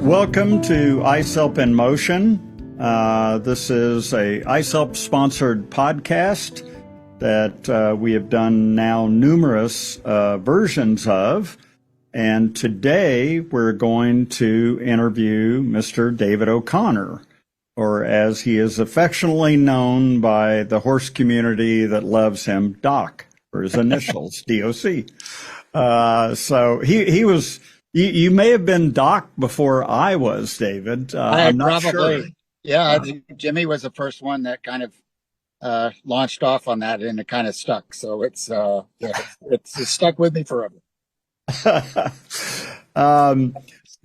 Welcome to ISELP In Motion. This is a ISELP-sponsored podcast that we have done now numerous versions of. And today we're going to interview Mr. David O'Connor, or as he is affectionately known by the horse community that loves him, Doc, for his initials, DOC. So he was... You may have been Doc before I was, David. I'm not probably, sure. Yeah, I think Jimmy was the first one that kind of launched off on that, and it kind of stuck. So it's stuck with me forever.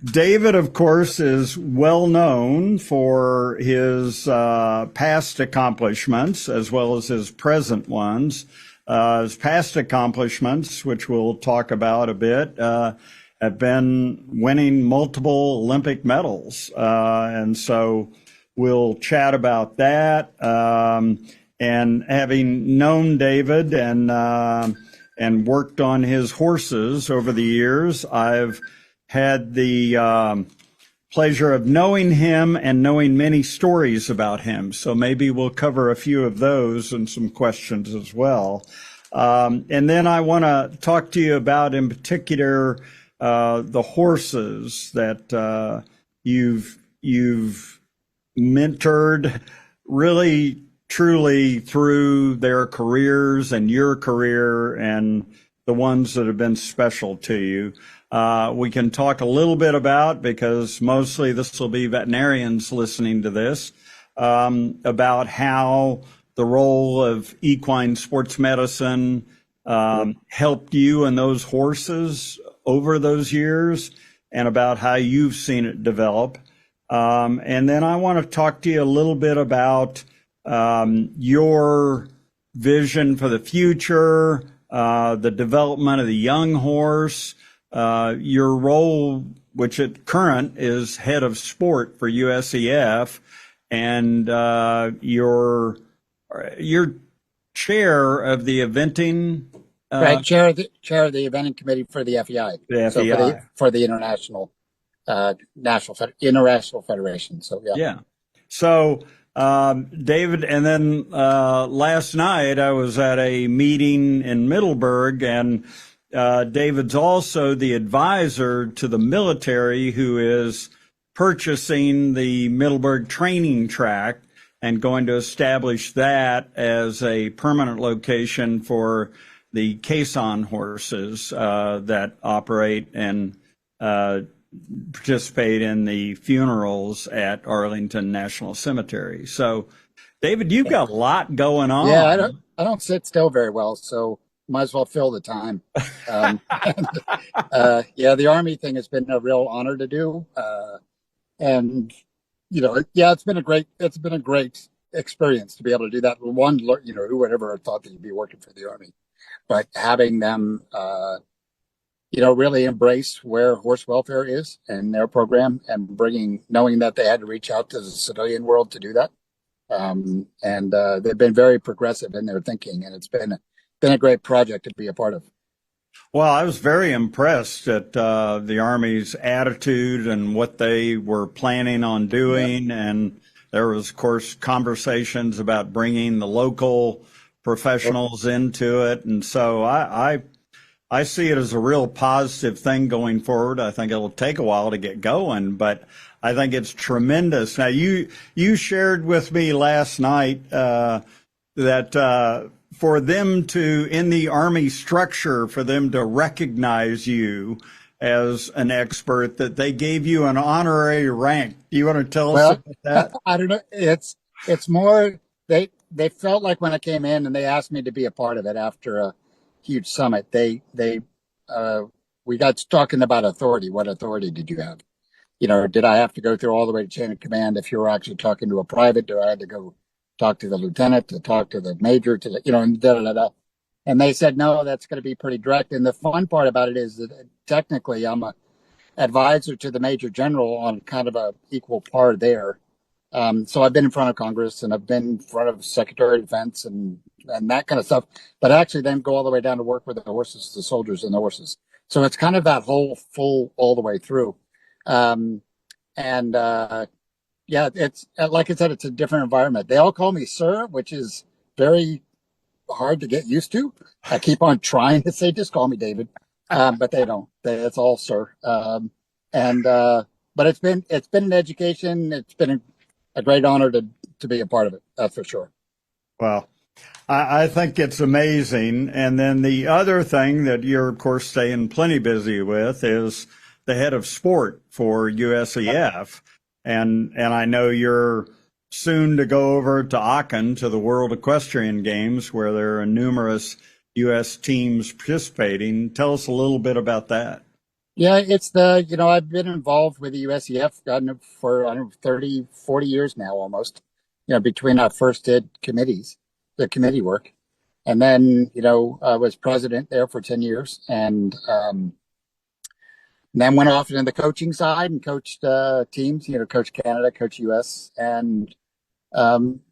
David, of course, is well known for his past accomplishments as well as his present ones. His past accomplishments, which we'll talk about a bit, have been winning multiple Olympic medals. And so we'll chat about that. And having known David and worked on his horses over the years, I've had the pleasure of knowing him and knowing many stories about him. So maybe we'll cover a few of those and some questions as well. And then I want to talk to you about, in particular, the horses that you've mentored really truly through their careers and your career and the ones that have been special to you. We can talk a little bit about, because mostly this will be veterinarians listening to this, about how the role of equine sports medicine helped you and those horses over those years, and about how you've seen it develop. And then I want to talk to you a little bit about your vision for the future, the development of the young horse, your role, which at current is head of sport for USEF, and your chair of the eventing. Right, chair of the eventing committee for the FEI. So for the international international federation. So yeah. So David, and then last night I was at a meeting in Middleburg, and David's also the advisor to the military, who is purchasing the Middleburg training track and going to establish that as a permanent location for the Caisson horses that operate and participate in the funerals at Arlington National Cemetery. So, David, you've got a lot going on. Yeah, I don't sit still very well, so might as well fill the time. The Army thing has been a real honor to do, and it's been a great experience to be able to do that. One, who would ever have thought that you'd be working for the Army? But having them, really embrace where horse welfare is and their program, and knowing that they had to reach out to the civilian world to do that. And they've been very progressive in their thinking, and it's been a great project to be a part of. Well, I was very impressed at the Army's attitude and what they were planning on doing. Yeah. And there was, of course, conversations about bringing the local professionals into it. And so I see it as a real positive thing going forward. I think it'll take a while to get going, but I think it's tremendous. Now, you shared with me last night that for them to, in the Army structure, for them to recognize you as an expert, that they gave you an honorary rank. Do you want to tell us about that? I don't know. It's more, they felt like when I came in and they asked me to be a part of it after a huge summit, we got talking about authority. What authority did you have? Did I have to go through all the way to chain of command? If you were actually talking to a private, do I have to go talk to the lieutenant, to talk to the major, to and And they said, no, that's going to be pretty direct. And the fun part about it is that technically I'm a advisor to the major general on kind of a equal par there. So I've been in front of Congress, and I've been in front of Secretary of Defense and that kind of stuff, but actually then go all the way down to work with the horses, the soldiers and the horses. So it's kind of that whole full all the way through. And yeah, it's like I said, it's a different environment. They all call me sir, which is very hard to get used to. I keep on trying to say, just call me David, but they don't. It's all sir. And but it's been an education. It's been a great honor to be a part of it. That's for sure. Well, I think it's amazing. And then the other thing that you're, of course, staying plenty busy with is the head of sport for USEF. And I know you're soon to go over to Aachen to the World Equestrian Games, where there are numerous U.S. teams participating. Tell us a little bit about that. Yeah, I've been involved with the USEF for, I don't know, 30, 40 years now almost, between I first did the committee work. And then, I was president there for 10 years and then went off into the coaching side and coached teams, coach Canada, coach US. And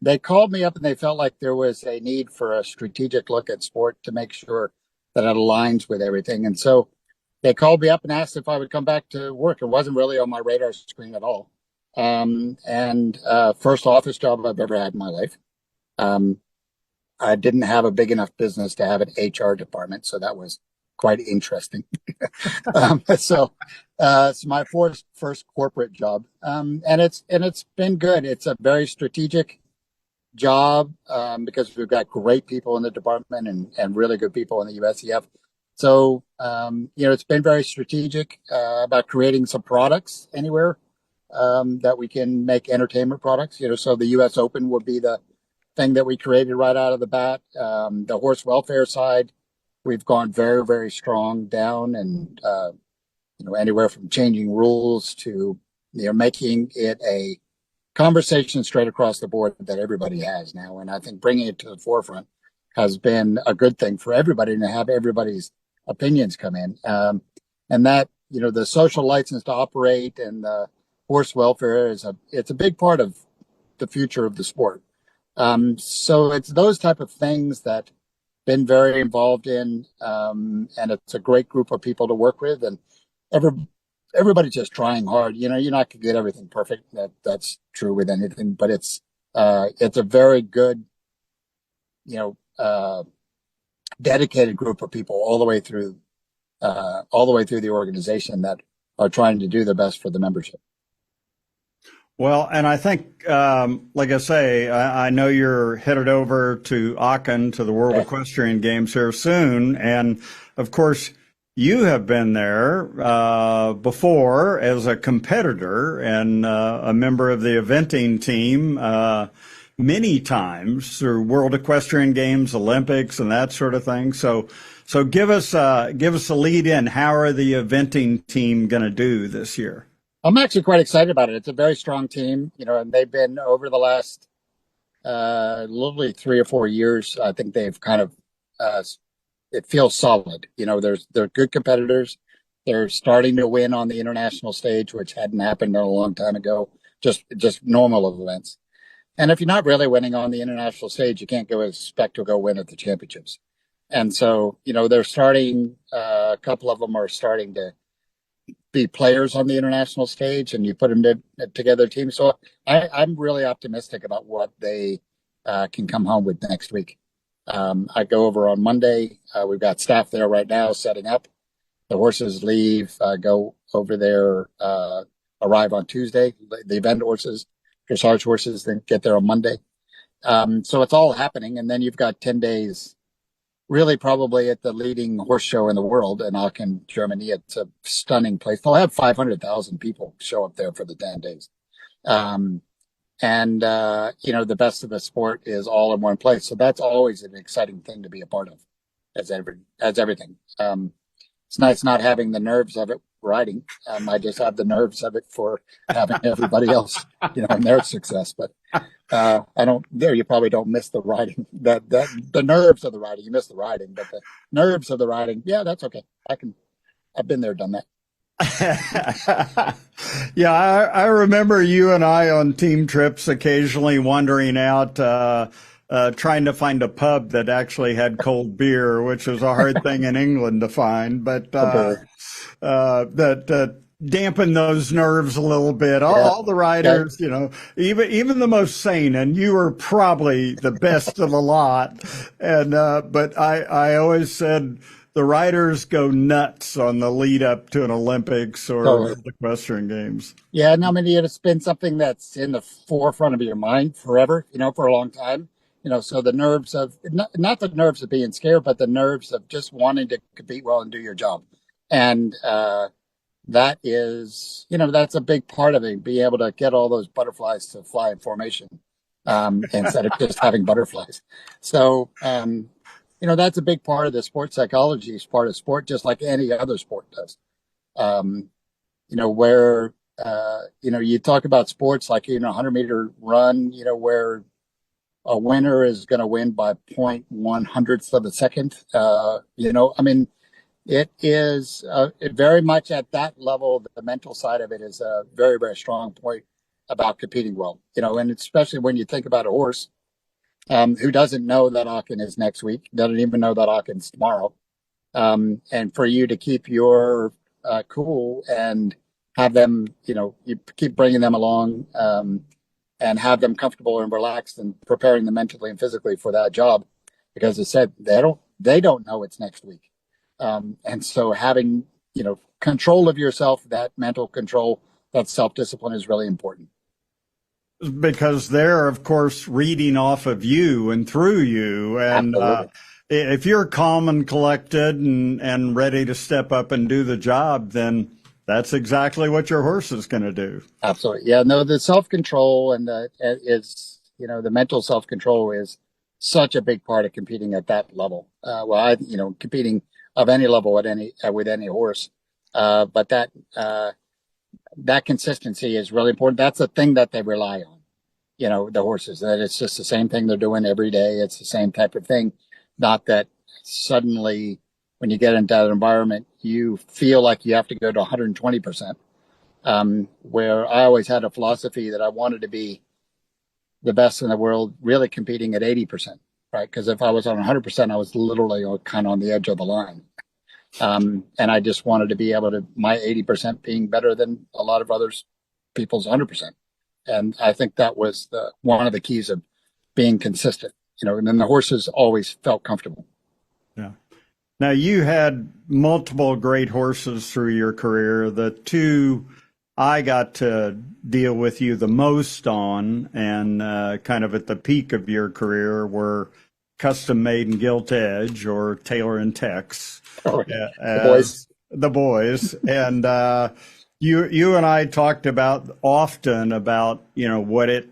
they called me up and they felt like there was a need for a strategic look at sport to make sure that it aligns with everything. And so they called me up and asked if I would come back to work. It wasn't really on my radar screen at all. And first office job I've ever had in my life. I didn't have a big enough business to have an HR department, so that was quite interesting. So it's my first corporate job, and it's been good. It's a very strategic job because we've got great people in the department and really good people in the USEF. So it's been very strategic about creating some products anywhere that we can make entertainment products. So the U.S. Open would be the thing that we created right out of the bat. The horse welfare side, we've gone very, very strong down and, anywhere from changing rules to, making it a conversation straight across the board that everybody has now. And I think bringing it to the forefront has been a good thing for everybody to have everybody's opinions come in. And that, the social license to operate and the horse welfare it's a big part of the future of the sport. So it's those type of things that been very involved in, and it's a great group of people to work with, and everybody's just trying hard. You're not gonna get everything perfect. That's true with anything, but it's a very good, dedicated group of people all the way through the organization that are trying to do their best for the membership. Well, and I think, like I say, I know you're headed over to Aachen to the World Equestrian Games here soon. And of course, you have been there before as a competitor and a member of the eventing team many times through World Equestrian Games, Olympics, and that sort of thing. So give us a lead in. How are the eventing team going to do this year? I'm actually quite excited about it. It's a very strong team, and they've been over the last literally 3 or 4 years. I think they've kind of it feels solid. They're good competitors. They're starting to win on the international stage, which hadn't happened a long time ago. Just normal events. And if you're not really winning on the international stage, you can't expect to go win at the championships. And so, they're starting. A couple of them are starting to be players on the international stage, and you put them together teams. So I'm really optimistic about what they can come home with next week. I go over on Monday. We've got staff there right now setting up. The horses leave, go over there, arrive on Tuesday. The event horses, dressage horses, then get there on Monday. So it's all happening. And then you've got 10 days really probably at the leading horse show in the world in Aachen, Germany. It's a stunning place. They'll have 500,000 people show up there for the 10 days. The best of the sport is all in one place. So that's always an exciting thing to be a part of as everything. It's nice not having the nerves of it riding. I just have the nerves of it for having everybody else, and their success. But you probably don't miss the riding, the nerves of the riding. You miss the riding, but the nerves of the riding, yeah, that's okay. I've been there, done that. Yeah, I remember you and I on team trips occasionally wandering out, trying to find a pub that actually had cold beer, which was a hard thing in England to find. But dampen those nerves a little bit. Yeah. All the Okay. riders, even the most sane, and you were probably the best of the lot. And but I always said the riders go nuts on the lead up to an Olympics or Totally. World Equestrian Games. Yeah. And I mean, it's been something that's in the forefront of your mind forever, for a long time. So the nerves of not the nerves of being scared, but the nerves of just wanting to compete well and do your job. And that is, that's a big part of it, being able to get all those butterflies to fly in formation, instead of just having butterflies. So, that's a big part of the sport psychology is part of sport, just like any other sport does. Um, where, you talk about sports like, 100-meter run, where a winner is going to win by 0.1 of a second. I mean, it is very much at that level. The mental side of it is a very, very strong point about competing well, and especially when you think about a horse, who doesn't know that Aachen is next week, doesn't even know that Aachen's tomorrow. And for you to keep your cool and have them, you keep bringing them along, and have them comfortable and relaxed and preparing them mentally and physically for that job, because as I said, they don't know it's next week. And so having, control of yourself, that mental control, that self-discipline is really important. Because they're, of course, reading off of you and through you. And Absolutely. if you're calm and collected and ready to step up and do the job, then that's exactly what your horse is going to do. Absolutely. Yeah, no, the self-control and the mental self-control is such a big part of competing at that level. Competing of any level with any horse. But that consistency is really important. That's the thing that they rely on, the horses, that it's just the same thing they're doing every day. It's the same type of thing. Not that suddenly when you get into that environment, you feel like you have to go to 120%. Where I always had a philosophy that I wanted to be the best in the world, really competing at 80%, right? Because if I was on 100%, I was literally kind of on the edge of the line. And I just wanted to be able to, my 80% being better than a lot of others people's 100%. And I think that was one of the keys of being consistent, and then the horses always felt comfortable. Yeah. Now, you had multiple great horses through your career. The two I got to deal with you the most on, and kind of at the peak of your career, were Custom Made and Gilt Edge, or Taylor and Tex, Oh, yeah. The boys. the boys. And you and I talked often about what it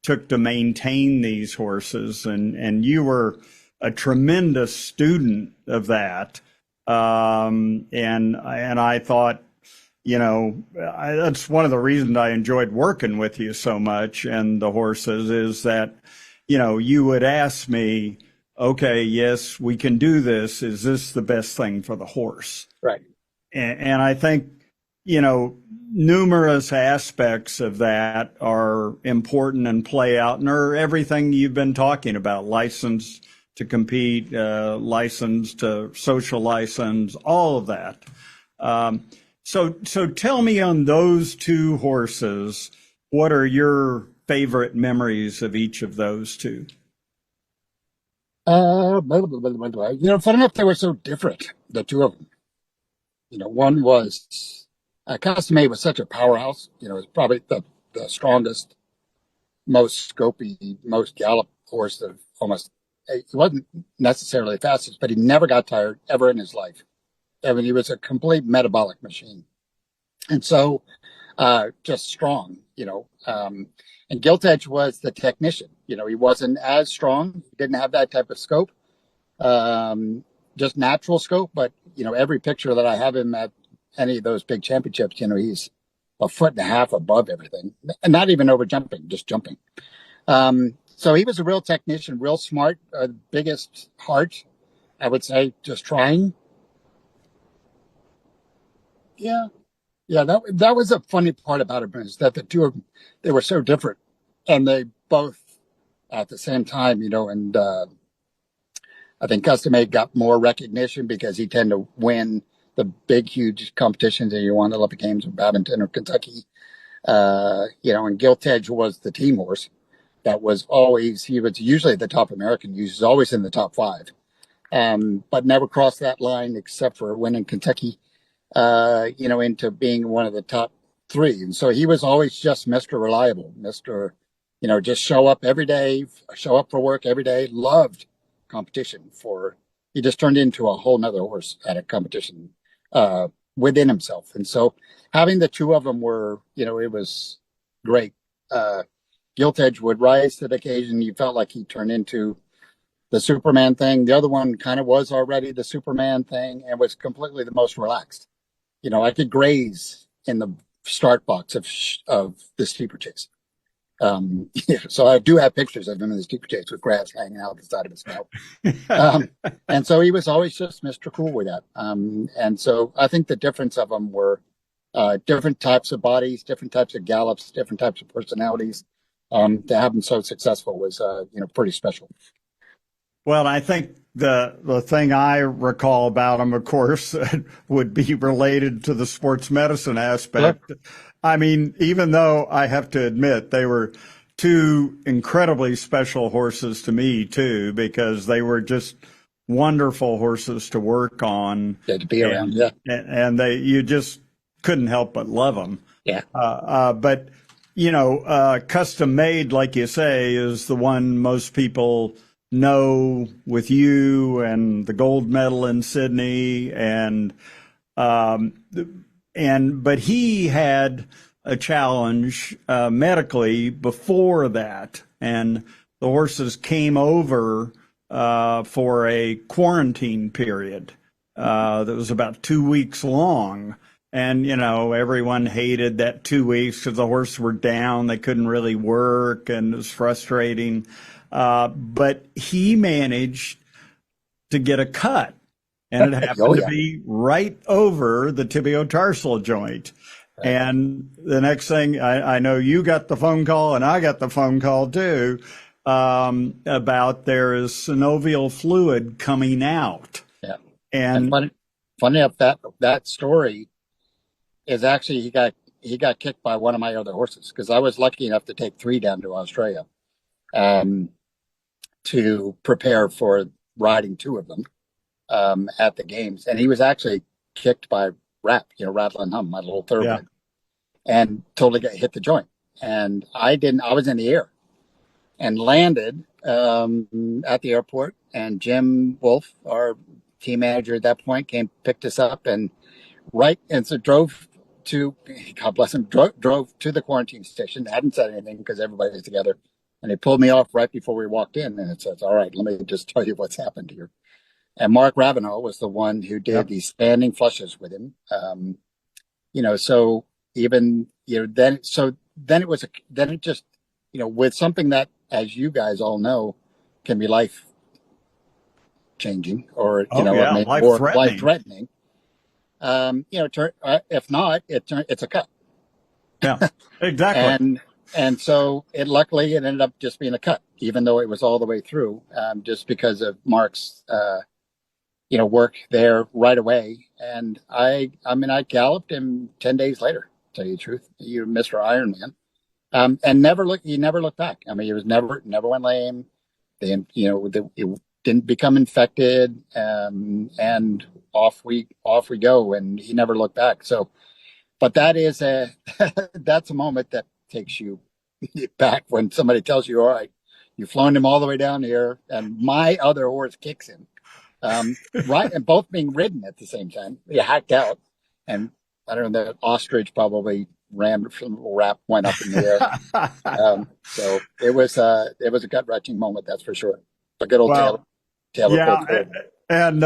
took to maintain these horses, and you were a tremendous student of that. And I thought, that's one of the reasons I enjoyed working with you so much and the horses, is that, you would ask me, okay, yes, we can do this. Is this the best thing for the horse? Right. And I think, numerous aspects of that are important and play out, and are everything you've been talking about: license to compete, license to social license, all of that. So tell me, on those two horses, what are your favorite memories of each of those two? Fun enough, they were so different, the two of them. One was Custom Made was such a powerhouse. It was probably the strongest, most scopy, most gallop horse that almost, he wasn't necessarily the fastest, but he never got tired ever in his life. I mean, he was a complete metabolic machine. And so, just strong, and Gilt Edge was the technician. He wasn't as strong. He didn't have that type of scope, just natural scope. But, every picture that I have him at any of those big championships, he's a foot and a half above everything, and not even over jumping, just jumping. So he was a real technician, real smart, biggest heart, I would say, just trying. Yeah. Yeah, that was a funny part about it, is that the two of them, they were so different, and they both at the same time, and I think Custom Made got more recognition because he tended to win the big, huge competitions that you won, the Olympic Games in Badminton or Kentucky. And Gilt Edge was the team horse that was always, he was usually the top American. He was always in the top five, but never crossed that line except for winning Kentucky, into being one of the top three. And so he was always just Mr. Reliable, just show up every day, show up for work every day, loved competition he just turned into a whole nother horse at a competition, within himself. And so having the two of them it was great. Gilt Edge would rise to the occasion. You felt like he turned into the Superman thing. The other one kind of was already the Superman thing and was completely the most relaxed. I could graze in the start box of the steeplechase. So I do have pictures of him in the steeplechase with grass hanging out the side of his mouth. And so he was always just Mr. Cool with that. And so I think the difference of them were different types of bodies, different types of gallops, different types of personalities. To have them so successful was, pretty special. Well, I think the thing I recall about them, of course, would be related to the sports medicine aspect. Sure. I mean, even though I have to admit they were two incredibly special horses to me too, because they were just wonderful horses to work on. Yeah, to be around. Yeah, and you just couldn't help but love them. Yeah. But custom made, like you say, is the one most people know with you and the gold medal in Sydney but he had a challenge medically before that, and the horses came over for a quarantine period that was about 2 weeks long. And, everyone hated that 2 weeks because the horses were down. They couldn't really work, and it was frustrating. But he managed to get a cut, and it happened to be right over the tibiotarsal joint. Right. And the next thing, I know you got the phone call, and I got the phone call too, about there is synovial fluid coming out. Yeah. And funny enough, that story is actually he got kicked by one of my other horses, because I was lucky enough to take 3 down to Australia to prepare for riding 2 of them at the games, and he was actually kicked by Rattle and Hum, my little thoroughbred, and totally hit the joint. And I was in the air and landed at the airport, and Jim Wolf, our team manager at that point, picked us up and so drove to, God bless him, drove to the quarantine station. Hadn't said anything because everybody was together. And he pulled me off right before we walked in, and it says, "All right, let me just tell you what's happened here." And Mark Ravenel was the one who did these standing flushes with him. So even, then it just, with something that, as you guys all know, can be life changing or, life threatening. If not, it's a cut. Yeah, exactly. And so luckily it ended up just being a cut, even though it was all the way through, just because of Mark's, work there right away. And I galloped him 10 days later, to tell you the truth. You're Mr. Ironman. And he never looked back. I mean, he was never went lame. It didn't become infected. And off we go, and he never looked back. So, but that's a moment that takes you back when somebody tells you, "All right, you've flown him all the way down here, and my other horse kicks him." Right, and both being ridden at the same time. He hacked out, and I don't know, the ostrich probably ran from the wrap, went up in the air. So it was a gut wrenching moment, that's for sure. A good old tail. Yeah, and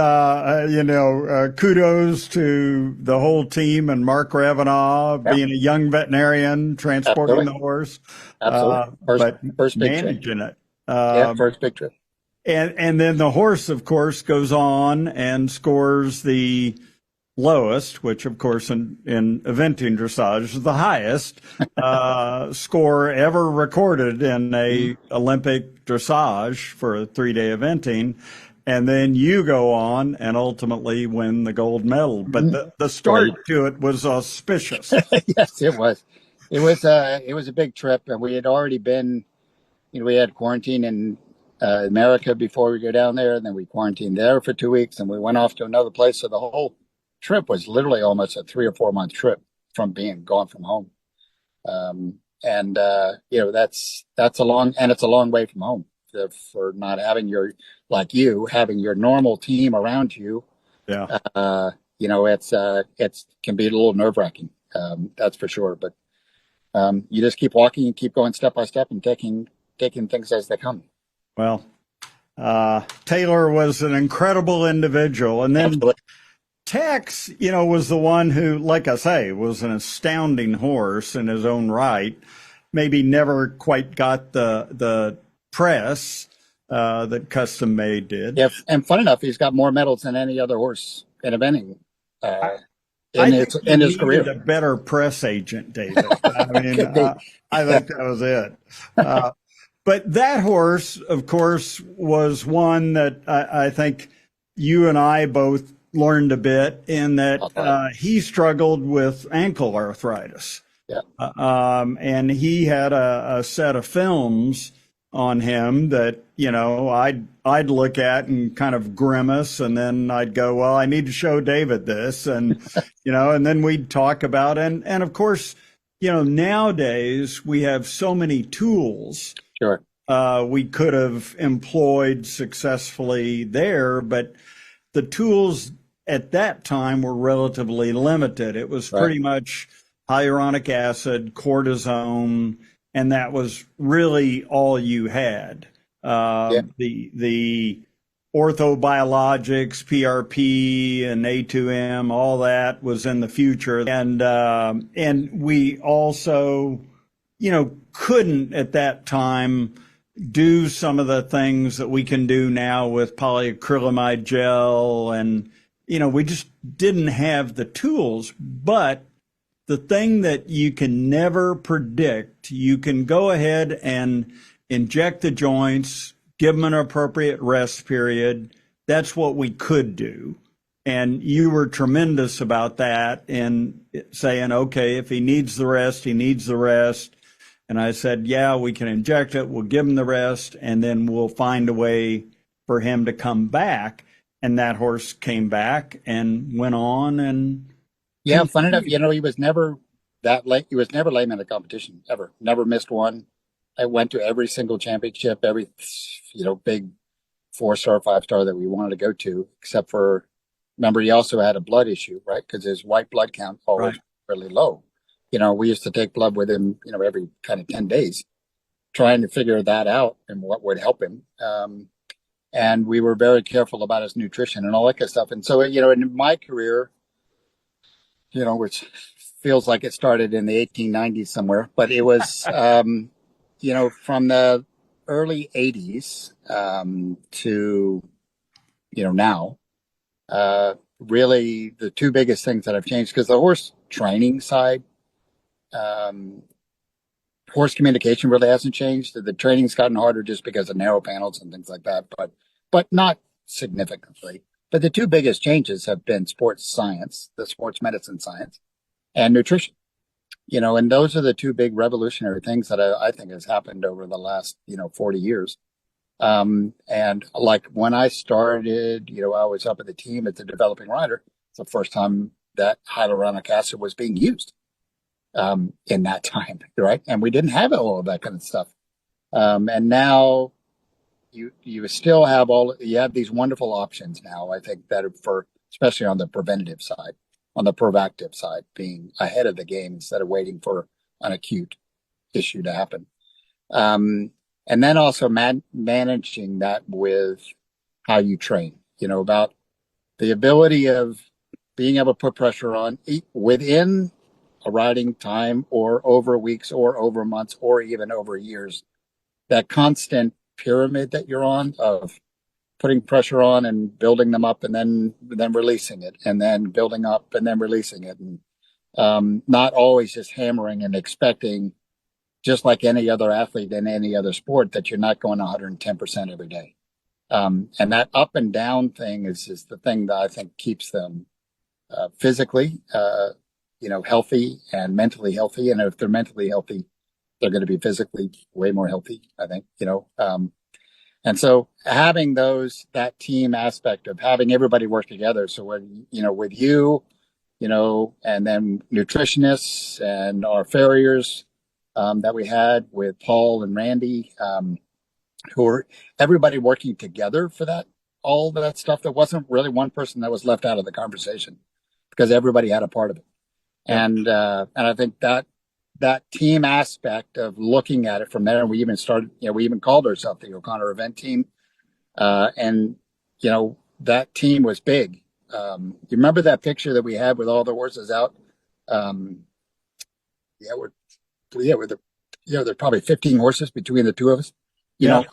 kudos to the whole team and Mark Ravenel being a young veterinarian transporting the horse. Absolutely, first big managing trip. It. First big trip. And then the horse, of course, goes on and scores the lowest, which, of course, in eventing dressage is the highest score ever recorded in a Olympic dressage for a 3-day eventing. and then you go on and ultimately win the gold medal. But the start Right. to it was auspicious. Yes, it was. It was a big trip, and we had already been. We had quarantine in America before we go down there, and then we quarantined there for 2 weeks, and we went off to another place. So the whole trip was literally almost a 3 or 4 month trip from being gone from home. And that's a long, and it's a long way from home for not having like you having your normal team around you. Yeah. It's can be a little nerve wracking. That's for sure. But you just keep walking and keep going step by step and taking things as they come. Well, Taylor was an incredible individual. And then Absolutely. Tex, was the one who, like I say, was an astounding horse in his own right. Maybe never quite got the press that Custom Made did. Yeah, and fun enough, he's got more medals than any other horse in eventing I think he in his needed career. a better press agent, David. I mean, Could be. I think that was it. But that horse, of course, was one that I think you and I both learned a bit in that he struggled with ankle arthritis. Yeah. And he had a set of films on him that, I'd look at and kind of grimace, and then I'd go, well, I need to show David this. And, and then we'd talk about it. And of course, nowadays we have so many tools. Sure. We could have employed successfully there, but the tools at that time were relatively limited. It was pretty much hyaluronic acid, cortisone, and that was really all you had. The orthobiologics, PRP and A2M, all that was in the future. And we also, couldn't at that time do some of the things that we can do now with polyacrylamide gel. And, we just didn't have the tools. But the thing that you can never predict, you can go ahead and inject the joints, give them an appropriate rest period. That's what we could do. And you were tremendous about that in saying, okay, if he needs the rest, he needs the rest. And I said, yeah, we can inject it. We'll give him the rest, and then we'll find a way for him to come back. And that horse came back and went on. And yeah, fun enough, he was never that late. He was never lame in a competition, ever. Never missed one. I went to every single championship, every, big 4-star, 5-star that we wanted to go to, except for, remember, he also had a blood issue, right? Because his white blood count always really low. We used to take blood with him, every kind of 10 days, trying to figure that out and what would help him. And we were very careful about his nutrition and all that kind of stuff. And so, in my career, which feels like it started in the 1890s somewhere, but it was, from the early 80s to, now, really the two biggest things that have changed, because the horse training side, horse communication really hasn't changed. The training's gotten harder just because of narrow panels and things like that, but not significantly. But the two biggest changes have been sports science, the sports medicine science, and nutrition. And those are the two big revolutionary things that I think has happened over the last, 40 years. And like when I started, I was up at the team at the developing rider. It's the first time that hyaluronic acid was being used in that time, right? And we didn't have all of that kind of stuff. And now you still have you have these wonderful options now, I think, that are for, especially on the preventative side, on the proactive side, being ahead of the game instead of waiting for an acute issue to happen. And then also managing that with how you train, about the ability of being able to put pressure on within a riding time or over weeks or over months or even over years. That constant pyramid that you're on of putting pressure on and building them up and then releasing it and then building up and then releasing it. And not always just hammering and expecting, just like any other athlete in any other sport, that you're not going 110% every day. And that up and down thing is the thing that I think keeps them physically, healthy and mentally healthy. And if they're mentally healthy, they're going to be physically way more healthy, I think, and so having that team aspect of having everybody work together. So when, with and then nutritionists and our farriers, that we had with Paul and Randy, who were everybody working together for all that stuff. There wasn't really one person that was left out of the conversation because everybody had a part of it. Yeah. And I think that team aspect of looking at it from there, we even started, we even called ourselves the O'Connor event team. And that team was big. You remember that picture that we had with all the horses out? There's probably 15 horses between the two of us.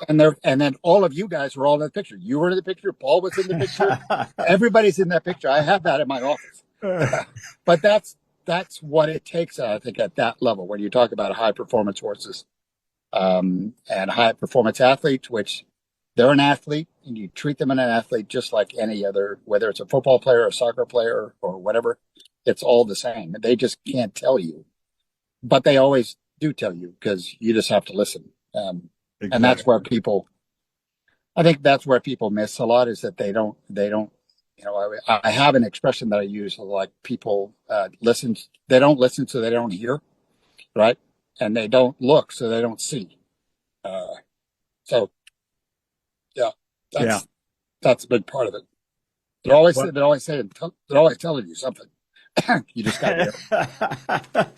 And then all of you guys were all in the picture. You were in the picture. Paul was in the picture. Everybody's in that picture. I have that in my office. But that's what it takes, I think, at that level when you talk about high performance horses, and high performance athletes, which they're an athlete, and you treat them as an athlete just like any other, whether it's a football player, a soccer player, or whatever. It's all the same. They just can't tell you, but they always do tell you because you just have to listen. Exactly. And that's where I think that's where people miss a lot, is that they don't, I have an expression that I use, like people listen, they don't listen, so they don't hear, right? And they don't look, so they don't see. So yeah, that's a big part of it. They're always telling you something. You just got to.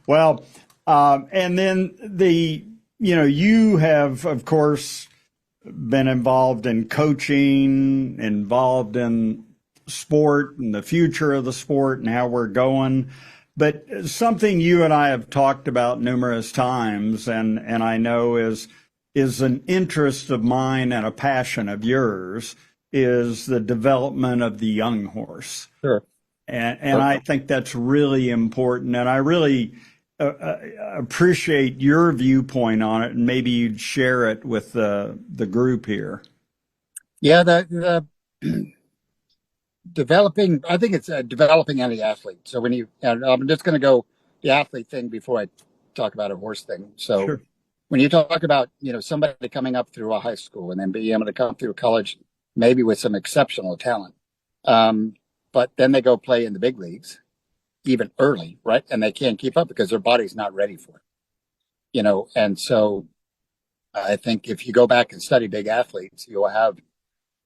Well, and then you have, of course, been involved in coaching, involved in sport and the future of the sport and how we're going. But something you and I have talked about numerous times, and I know is an interest of mine and a passion of yours, is the development of the young horse. Sure. And I think that's really important. And I really appreciate your viewpoint on it, and maybe you'd share it with the group here. Yeah, the developing, I think it's developing any athlete. So when I'm just going to go the athlete thing before I talk about a horse thing. So sure. When you talk about, somebody coming up through a high school and then being able to come through college, maybe with some exceptional talent, but then they go play in the big leagues even early, right? And they can't keep up because their body's not ready for it, and so I think if you go back and study big athletes, you'll have,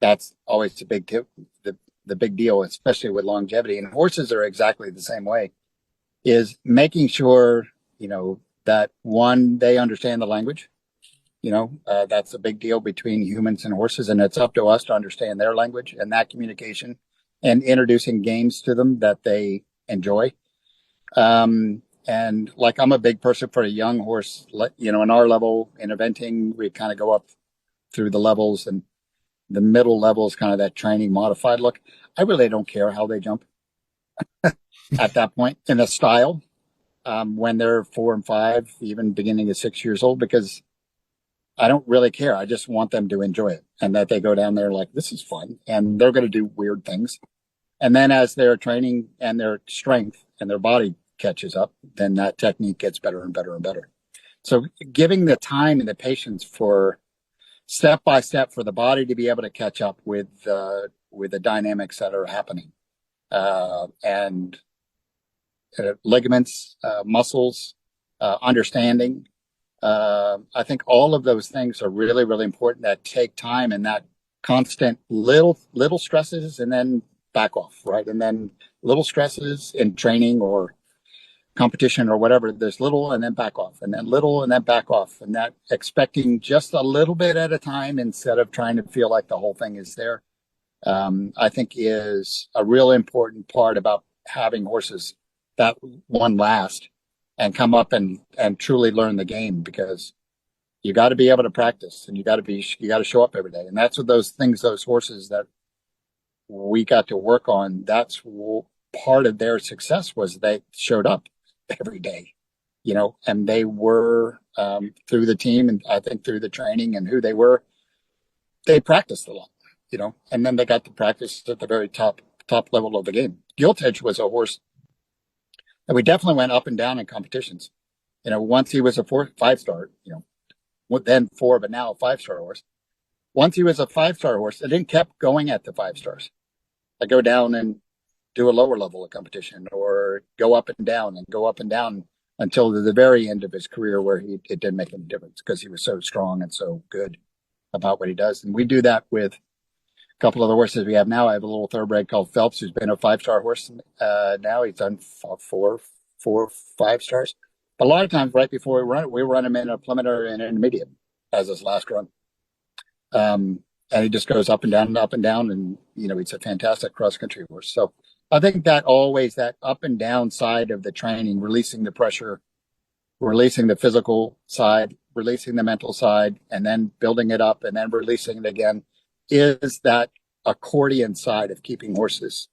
that's always the big deal, especially with longevity. And horses are exactly the same way, is making sure, that one, they understand the language, that's a big deal between humans and horses. And it's up to us to understand their language and that communication, and introducing games to them that they enjoy. And like, I'm a big person for a young horse, in our level in eventing, we kind of go up through the levels, and the middle level is kind of that training modified look. I really don't care how they jump at that point in the style, when they're 4 and 5, even beginning at 6 years old, because I don't really care. I just want them to enjoy it, and that they go down there like, this is fun, and they're going to do weird things. And then as their training and their strength and their body catches up, then that technique gets better and better and better. So giving the time and the patience for step by step for the body to be able to catch up with the dynamics that are happening, and ligaments, muscles, understanding. I think all of those things are really, really important, that take time, and that constant little stresses, and then back off, right? And then little stresses in training or competition or whatever. There's little and then back off, and then little and then back off, and that expecting just a little bit at a time instead of trying to feel like the whole thing is there, I think is a real important part about having horses that one last and come up and truly learn the game, because you got to be able to practice, and you got to show up every day. And that's what those horses that we got to work on, that's part of their success, was they showed up every day, and they were, through the team, and I think through the training and who they were, they practiced a lot, and then they got to practice at the very top level of the game. Gilt Edge was a horse that we definitely went up and down in competitions. Once he was a 5-star, then 4, but now a 5-star horse. Once he was a 5-star horse, it then kept going at the 5 stars. I go down and do a lower level of competition, or go up and down until the very end of his career, where it didn't make any difference because he was so strong and so good about what he does. And we do that with a couple of the horses we have now. I have a little thoroughbred called Phelps, who's been a 5-star horse. Now he's done 4 5 stars. But a lot of times, right before we run him in a preliminary and intermediate as his last run. And he just goes up and down and up and down. And, he's a fantastic cross country horse. So I think that up and down side of the training, releasing the pressure, releasing the physical side, releasing the mental side, and then building it up and then releasing it again, is that accordion side of keeping horses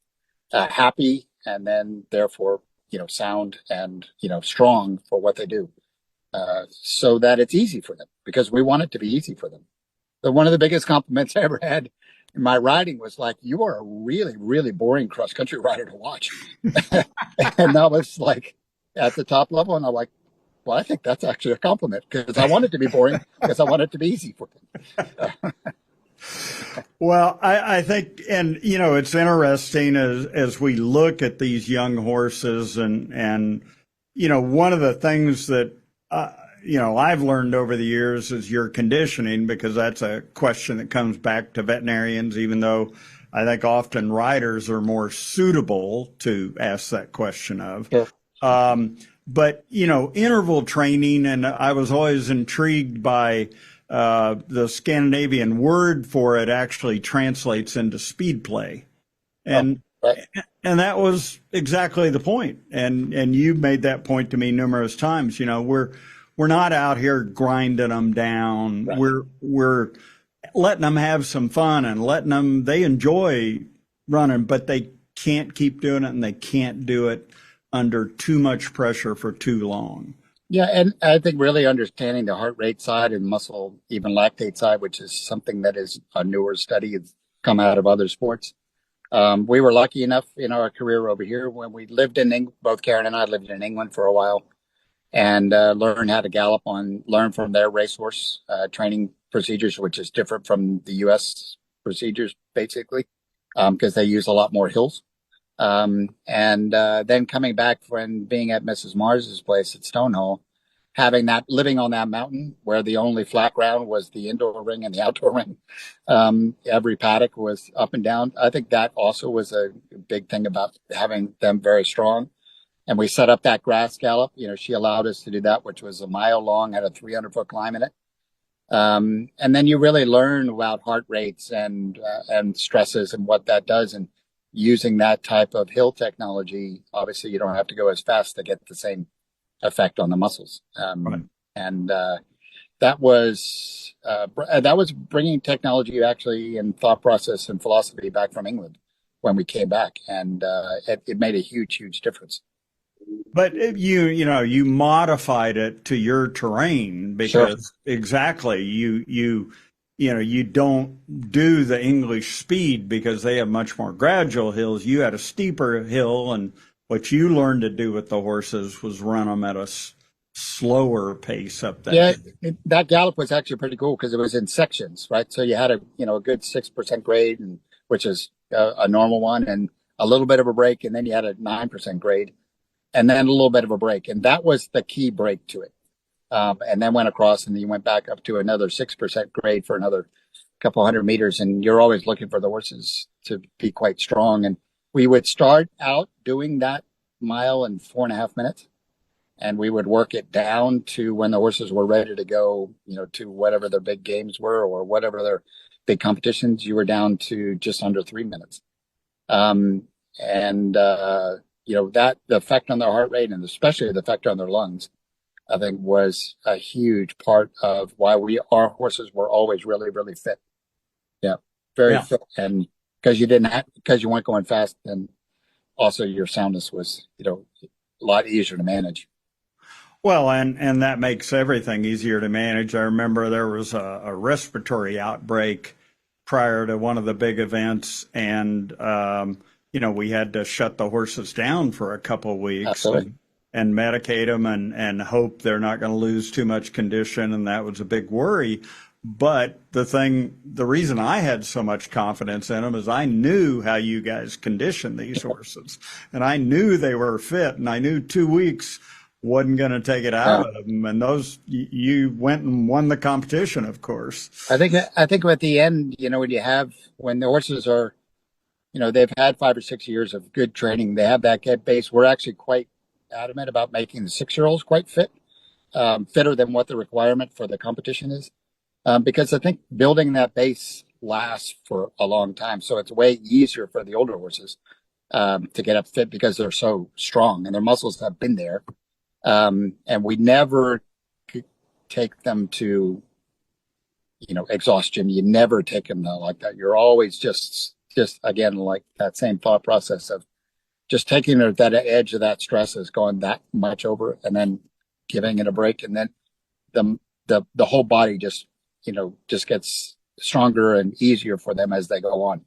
happy, and then therefore, sound and, strong for what they do, so that it's easy for them, because we want it to be easy for them. So one of the biggest compliments I ever had in my riding was like, "You are a really, really boring cross country rider to watch." And that was like at the top level. And I'm like, well, I think that's actually a compliment, because I want it to be boring, because I want it to be easy for them. Well, I think, and, it's interesting as we look at these young horses, and, one of the things that, I've learned over the years is your conditioning, because that's a question that comes back to veterinarians, even though I think often riders are more suitable to ask that question of. Yeah. But, interval training, and I was always intrigued by the Scandinavian word for it actually translates into speed play. And Right. and that was exactly the point. And you made that point to me numerous times. We're not out here grinding them down. Right. We're letting them have some fun and they enjoy running, but they can't keep doing it, and they can't do it under too much pressure for too long. Yeah, and I think really understanding the heart rate side and muscle, even lactate side, which is something that is a newer study, has come out of other sports. We were lucky enough in our career over here, when we lived in England, both Karen and I lived in England for a while, and learned how to gallop learn from their racehorse training procedures, which is different from the U.S. procedures, basically, because they use a lot more hills. And then coming back and being at Mrs. Mars's place at Stonehall, living on that mountain where the only flat ground was the indoor ring and the outdoor ring. Every paddock was up and down. I think that also was a big thing about having them very strong. And we set up that grass gallop. She allowed us to do that, which was a mile long, had a 300-foot climb in it. And then you really learn about heart rates and stresses and what that does. And using that type of hill technology, obviously you don't have to go as fast to get the same effect on the muscles. Right. And that was bringing technology actually and thought process and philosophy back from England when we came back. And it made a huge difference. But you modified it to your terrain, because exactly you don't do the English speed, because they have much more gradual hills. You had a steeper hill, and what you learned to do with the horses was run them at a slower pace up that. Yeah, that gallop was actually pretty cool, because it was in sections, right? So you had a good 6% grade, which is a normal one, and a little bit of a break, and then you had a 9% grade, and then a little bit of a break, and that was the key break to it. And then went across, and then you went back up to another 6% grade for another couple hundred meters. And you're always looking for the horses to be quite strong. And we would start out doing that mile in 4.5 minutes. And we would work it down to when the horses were ready to go, to whatever their big games were, or whatever their big competitions. You were down to just under 3 minutes. That the effect on their heart rate, and especially the effect on their lungs, I think was a huge part of why our horses were always really, really fit. Yeah, very fit. And because you weren't going fast, and also your soundness was, a lot easier to manage. Well, and that makes everything easier to manage. I remember there was a respiratory outbreak prior to one of the big events, and we had to shut the horses down for a couple of weeks Absolutely. and medicate them and hope they're not going to lose too much condition, and that was a big worry. But the reason I had so much confidence in them is I knew how you guys conditioned these horses, and I knew they were fit, and I knew 2 weeks wasn't going to take it out of them. And you went and won the competition, of course. I think at the end, when the horses are, they've had 5 or 6 years of good training, they have that get base. We're actually quite adamant about making the 6-year-olds quite fit, fitter than what the requirement for the competition is. Because I think building that base lasts for a long time. So it's way easier for the older horses to get up fit because they're so strong and their muscles have been there. And we never take them to, exhaustion. You never take them like that. You're always just again, like that same thought process of just taking it at that edge of that stress is going that much over and then giving it a break. And then the whole body just gets stronger and easier for them as they go on.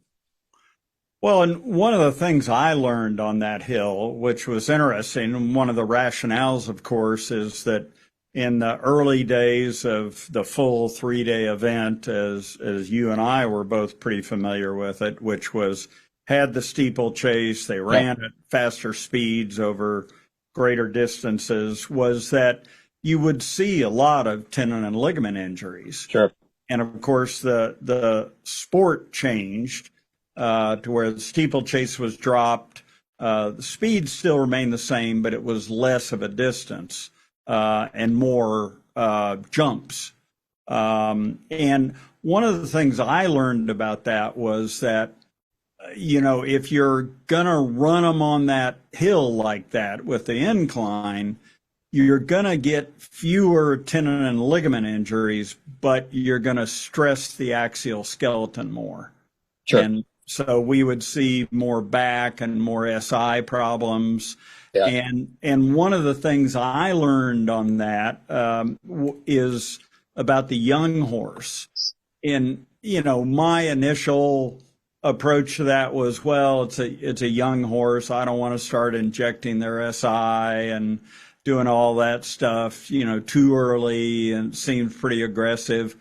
Well, and one of the things I learned on that hill, which was interesting, and one of the rationales, of course, is that in the early days of the full 3-day event, as you and I were both pretty familiar with it, which had the steeplechase, they ran at faster speeds over greater distances, was that you would see a lot of tendon and ligament injuries. Sure. And of course, the sport changed to where the steeplechase was dropped. The speed still remained the same, but it was less of a distance and more jumps. And one of the things I learned about that was that, if you're going to run them on that hill like that with the incline, you're going to get fewer tendon and ligament injuries, but you're going to stress the axial skeleton more. Sure. And so we would see more back and more SI problems. Yeah. And one of the things I learned on that is about the young horse. And, my initial approach to that was, well, it's a young horse. I don't want to start injecting their SI and doing all that stuff, too early, and it seemed pretty aggressive.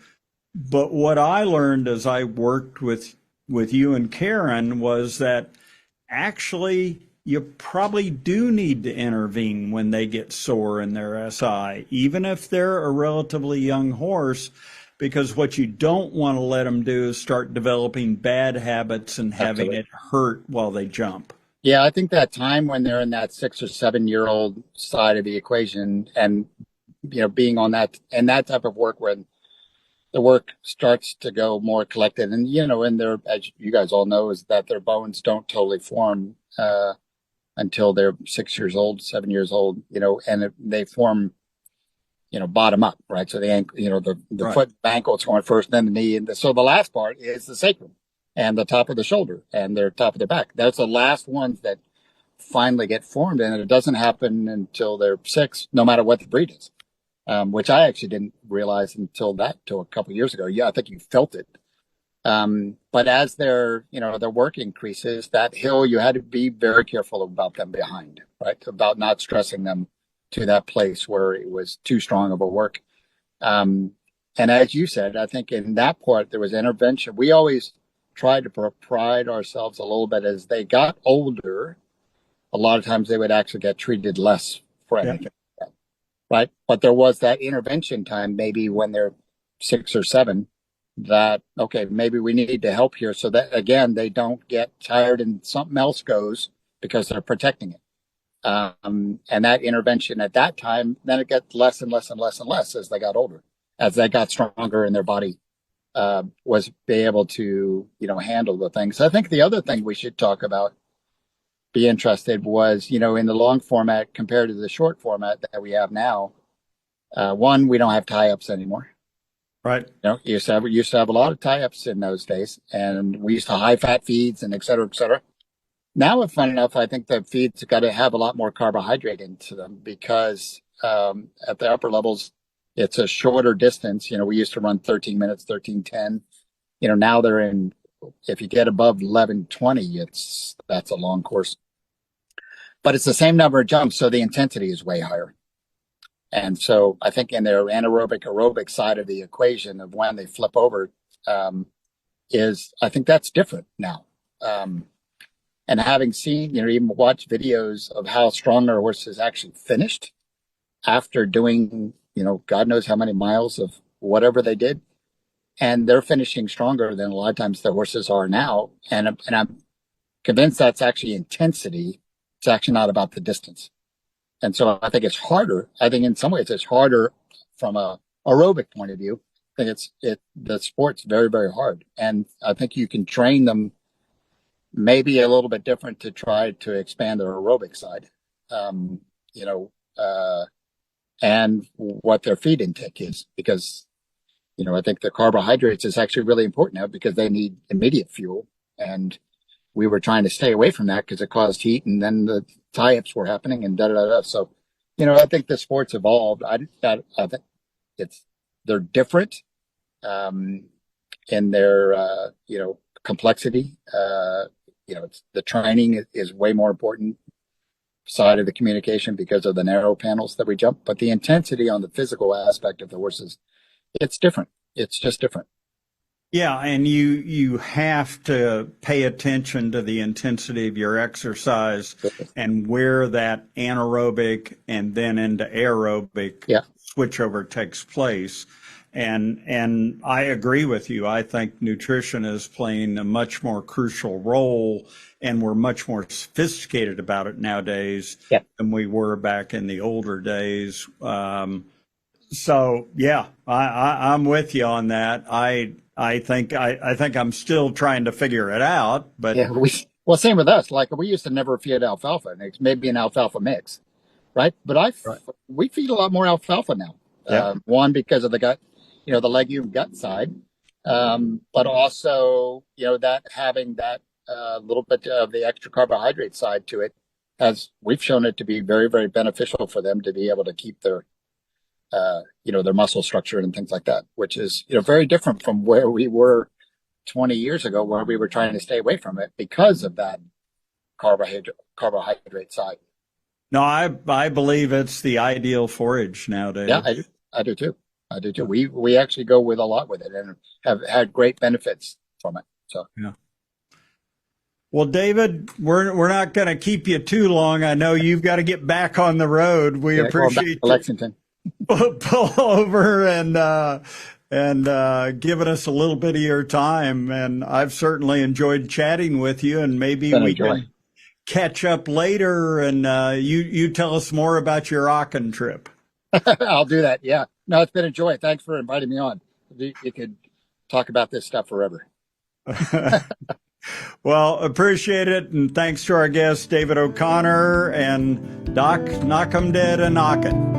But what I learned as I worked with you and Karen was that actually you probably do need to intervene when they get sore in their SI, even if they're a relatively young horse, because what you don't want to let them do is start developing bad habits and having it hurt while they jump. Yeah, I think that time when they're in that 6 or 7-year-old side of the equation and, being on that and that type of work when the work starts to go more collected and, and their, as you guys all know, is that their bones don't totally form until they're 6 years old, 7 years old, and they form, bottom up, right? So the ankle, the Right. foot, ankle is going first, then the knee. And so the last part is the sacrum and the top of the shoulder and their top of their back. That's the last ones that finally get formed. And it doesn't happen until they're 6, no matter what the breed is, which I actually didn't realize until a couple of years ago. Yeah, I think you felt it. But as their work increases, that hill, you had to be very careful about them behind, right? About not stressing them to that place where it was too strong of a work. And as you said, I think in that part, there was intervention. We always tried to pride ourselves a little bit as they got older. A lot of times they would actually get treated less for anything, right? But there was that intervention time, maybe when they're 6 or 7, that, okay, maybe we need to help here so that, again, they don't get tired and something else goes because they're protecting it. And that intervention at that time, then it got less and less and less and less as they got older, as they got stronger in their body, was be able to, handle the things. I think the other thing we should talk about, be interested was, in the long format compared to the short format that we have now, one, we don't have tie-ups anymore. Right. You used to have a lot of tie-ups in those days, and we used to high-fat feeds and et cetera, et cetera. Now, fun enough, I think the feeds got to have a lot more carbohydrate into them because at the upper levels, it's a shorter distance. We used to run 13 minutes, 13:10. Now they're in, if you get above 11:20, that's a long course. But it's the same number of jumps, so the intensity is way higher. And so I think in their anaerobic aerobic side of the equation of when they flip over, I think that's different now. And having seen, even watched videos of how strong our horses actually finished after doing, God knows how many miles of whatever they did. And they're finishing stronger than a lot of times the horses are now. And I'm convinced that's actually intensity. It's actually not about the distance. And so I think it's harder. I think in some ways it's harder from a aerobic point of view. I think the sport's very, very hard. And I think you can train them maybe a little bit different to try to expand their aerobic side. And what their feed intake is, because, I think the carbohydrates is actually really important now because they need immediate fuel. And we were trying to stay away from that because it caused heat, and then the tie-ups were happening and da-da-da-da. So, I think the sport's evolved. I think they're different, in their, complexity. The training is way more important side of the communication because of the narrow panels that we jump, but the intensity on the physical aspect of the horses, it's different. It's just different. Yeah, and you have to pay attention to the intensity of your exercise and where that anaerobic and then into aerobic switchover takes place. And I agree with you. I think nutrition is playing a much more crucial role, and we're much more sophisticated about it nowadays than we were back in the older days. So yeah, I'm with you on that. I think I'm still trying to figure it out, but well, same with us. Like we used to never feed alfalfa, and it's maybe an alfalfa mix, right? But we feed a lot more alfalfa now. One, because of the gut, the legume gut side, but also that having that little bit of the extra carbohydrate side to it, we've shown it to be very, very beneficial for them to be able to keep their their muscle structure and things like that, which is, very different from where we were 20 years ago, where we were trying to stay away from it because of that carbohydrate side. No, I believe it's the ideal forage nowadays. Yeah, I do too. We actually go with a lot with it and have had great benefits from it. So yeah. Well, David, we're not going to keep you too long. I know you've got to get back on the road. We appreciate Lexington. Pull over and giving us a little bit of your time. And I've certainly enjoyed chatting with you, and maybe we can catch up later and you tell us more about your Aachen trip. I'll do that. Yeah. No, it's been a joy. Thanks for inviting me on. You could talk about this stuff forever. Well, appreciate it. And thanks to our guest, David O'Connor, and Doc, knock 'em dead and knockin'.